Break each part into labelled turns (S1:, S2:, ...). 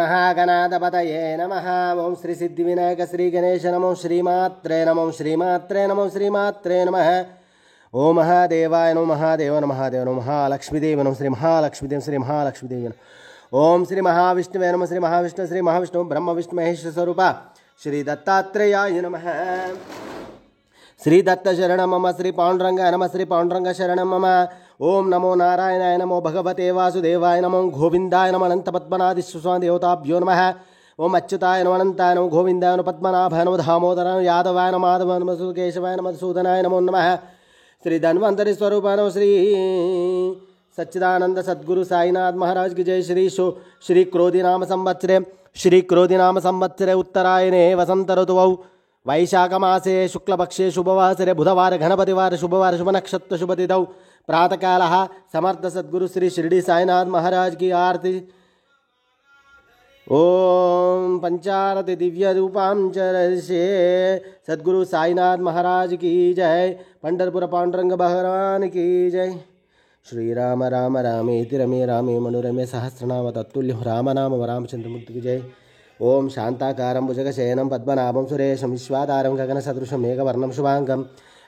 S1: महागणाधिपतये नमः। ओं श्री सिद्धिविनायक श्री गणेश नमो श्रीमात्रे नमो श्रीमात्रे नमो श्रीमात्रे नमः। ओं महादेवाय नमो महादेव नमो महादेव नमो महालक्ष्मीदेव नमो श्री महालक्ष्मीदेव श्री महालक्ष्मीदेव। ओं श्री महाविष्णुवे नमः श्री महाविष्णु श्री महाविष्णु ब्रह्म विष्णु महेश स्वरूप श्री दत्तात्रेयाय नमः। श्री दत्त शरण मम श्री पांडुरंगाय नमः श्री पांडुरंग शरण मम। ओम नमो नारायणाय नमो भगवते वासुदेवाय नमो गोविंदाय नमो अनंत पद्मनाभस्वामी देवताभ्यो नमः। ओम अच्युताय नमो अनंताय नमो गोविंदाय नमो पद्मनाभाय नमो दामोदराय नमो यादवाय नमो माधवाय नमो केशवाय नमो मधुसूदनाय नमो नमः। श्री धन्वंतरि स्वरूपाय नमो श्री सच्चिदानंद सद्गुरु साईनाथ महाराज की जय। श्री क्रोधी नाम संवत्सरे उत्तरायणे वसंत ऋतुवौ वैशाख मासे शुक्लपक्षे शुभवासरे बुधवार गणपतिवार शुभवार शुभ नक्षत्र शुभ तिथौ प्रातःकाल समर्थ सद्गुरु श्री शिरडी साईनाथ महाराज की आरती। ओम पंचारति दिव्य रूपां चरसे सद्गुरु साईनाथ महाराज की जय। पंढरपुर पांडुरंग भगवान की जय। श्री राम राम रामेति रमे रामे मनोरमे सहस्रनाम तत्तुल्यं राम नाम रामचंद्रमूर्ति की जय। ओम शांताकारं भुजगशयनं पद्मनाभं सुरेशं विश्वाधारं गगनसदृशं मेघवर्णं शुभांगं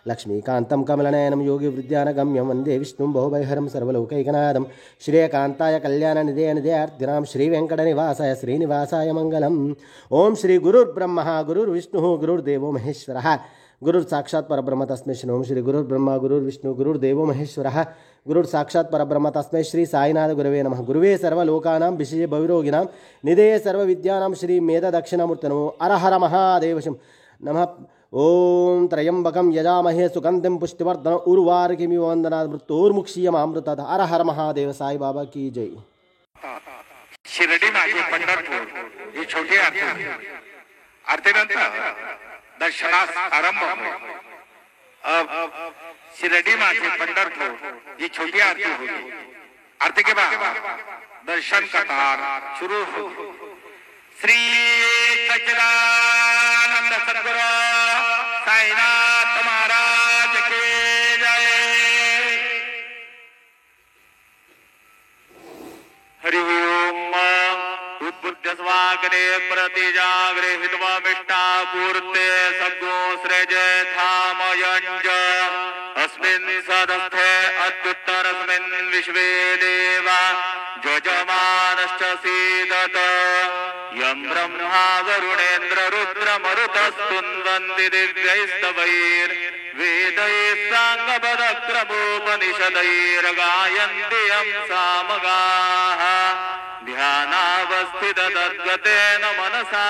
S1: लक्ष्मीकान्तं कमलनयनं योगिवृद्धानगम्यं वन्दे विष्णुं भवभयहरं सर्वलोकैकनाथं। श्रेयकान्ताय कल्याणनिधेयनिधेयार्थिनां श्रीवेङ्कटनिवासाय श्रीनिवासाय मङ्गलम्। ओम श्री गुरुर्ब्रह्मा गुरुर्विष्णुः गुरुर्देवो महेश्वरः गुरुर्साक्षात् परब्रह्म तस्मै श्री। ओम श्री गुरुर्ब्रह्मा गुरुर्विष्णु गुरुर्देवो महेश्वरः गुरुर्साक्षात् परब्रह्म तस्मै श्री साईनाथ गुरवे नमः। गुरुवे सर्वलोकानां विषये भविरोगिणां निधेये सर्वविद्यानां श्री मेधदक्षिणामूर्ते नमो। हर हर महादेव नमः। ओम त्र्यंबकं यजामहे सुगंधिं पुष्टिवर्धन उर्वारुकमिव वन्दनात् मृत्योर्मुक्षीयमामृतात्। हर हर महादेव साई बाबा की जय।
S2: शिर्डी माझे पंढरपूर ही छोटी आरतीनंतर दर्शनास आरंभ। शिर्डी माझे पंढरपूर ही छोटी आरती होगी। आरती के बाद दर्शन कतार शुरू हो। श्री सच्चिदानंद सद्गुरु साईनाथ महाराज की जय। हरि ओम। उद्बुद्ध स्वागरे प्रतिजागरे हितवा विष्टा पूर्ते सद्गो सृजे थामयंज अस्मिन् सदस्थे अत्युत्तरस्मिन् विश्वे देवा जजमानश्च सीदत यं ब्रह्मा वरुणेन्द्र रुद्र मरुतस्तुन्वन्ति दिव्यैस्तवैर्वेदैः साङ्गपदक्रमोपनिषदैर्गायन्ति यं सामगाः ध्यानावस्थिततद्गतेन मनसा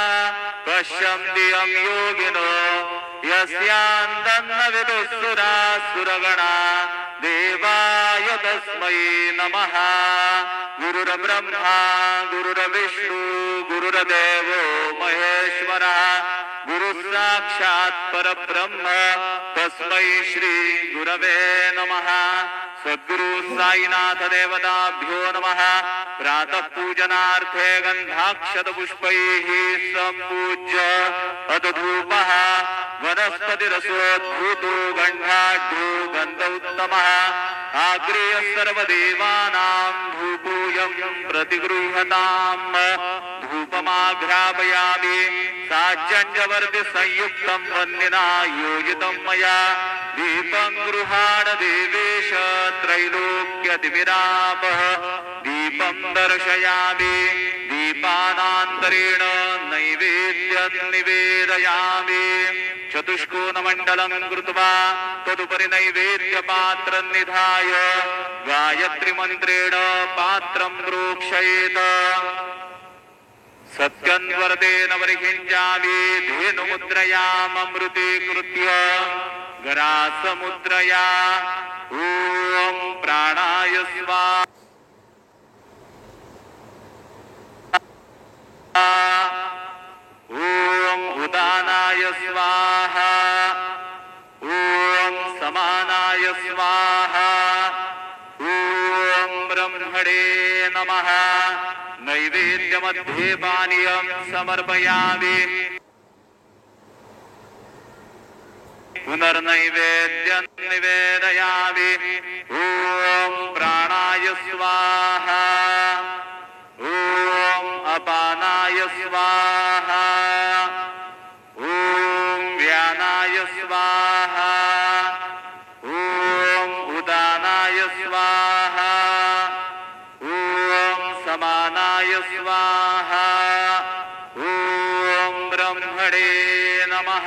S2: पश्यन्ति यं योगिनो यस्यान्तन्न विदुःसुरासुरगणा देवाय तस्मै नमः। गुरुर्ब्रह्मा गुरुर्विष्णु गुरुर्देवो महेश्वरः गुरुसाक्षात् परब्रह्म तस्मै श्री गुरवे नमः। सद्गुरु साईनाथ देवताभ्यो नमः। प्रातः पूजनार्थे गन्धाक्षत पुष्पैः सम्पूज्य अदधूपः वनस्पतिरसोद्भूतो गन्धाढ्यो गन्ध उत्तमः आग्रेय सर्वदेवानां धूपोऽयं प्रतिगृह्यताम्। धूपमाघ्रापयामि साज्यञ्जवर्ति संयुक्तं वह्निना योजितं मया दीपं गृहाण देवेश त्रैलोक्यतिमिरापः दीपं दर्शयामि दीपानान्तरेण नैवेद्यं निवेदयामि। चतुष्कोणमण्डलं कृत्वा तदुपरि नैवेद्यपात्रं निधाय गायत्रीमन्त्रेण पात्रं प्रोक्षयेत्। सत्यन्वर्तेन परिहिञ्जामि धेनुमुद्रयाममृतीकृत्य गरासमुद्रया ॐ प्राणाय स्वाहा ॐ उदानाय स्वाहा ॐ समानाय स्वाहा ॐ ब्रह्मणे नमः। नैवेद्यमध्ये पानीयं समर्पयामि पुनर्नैवेद्यं निवेदयामि। ॐ प्राणाय स्वाहा ॐ अपानाय स्वाहा ओम व्यानाय स्वाहा ओम उदानाय स्वाहा ओम समानाय स्वाहा ओम ब्रह्मणे नमः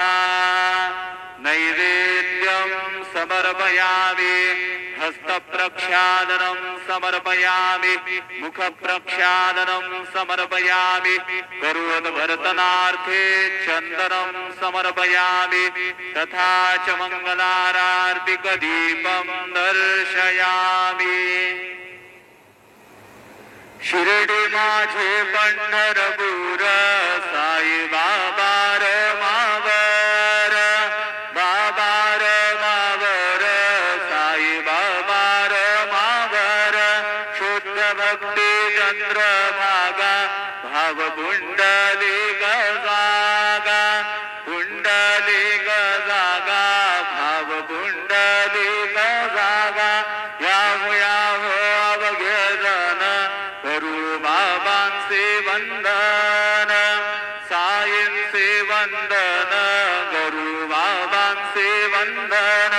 S2: नैवेद्यं समर्पयामि हस्तप्रक्षालनं समर्पयामि मुखप्रक्षालनं समर्पयामि करोद्भर्तनार्थे चन्दनं समर्पयामि तथा च मङ्गलारार्तिकदीपं दर्शयामि शिर्डी माझे पंढरपूर साई बाबा र मावर बाबा र मावर साई बाबा र मावर शुद्ध भक्ती चंद्रभागा भाव पुंडलिक जागा पुंडलिक जागा भाव पुंडलिक जागा याहो याहो अवघे जन करू बाबांचे वंदन साईंचे वंदन करू बाबांचे वंदन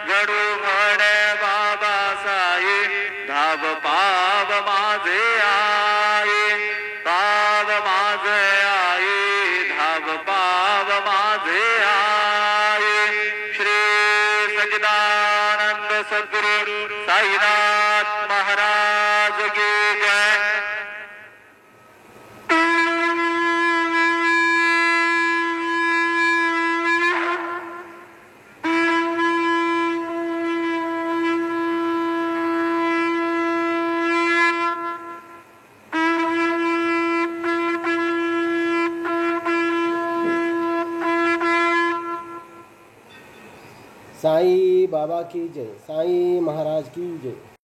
S2: गडू म्हणे बाबा साई धाव पाव माझे आई पाव माझे आई धाव पाव माझे आई श्री सच्चिदानंद सद्गुरु साईनाथ महाराज की जय
S1: साई बाबा की जय, साई महाराज की जय.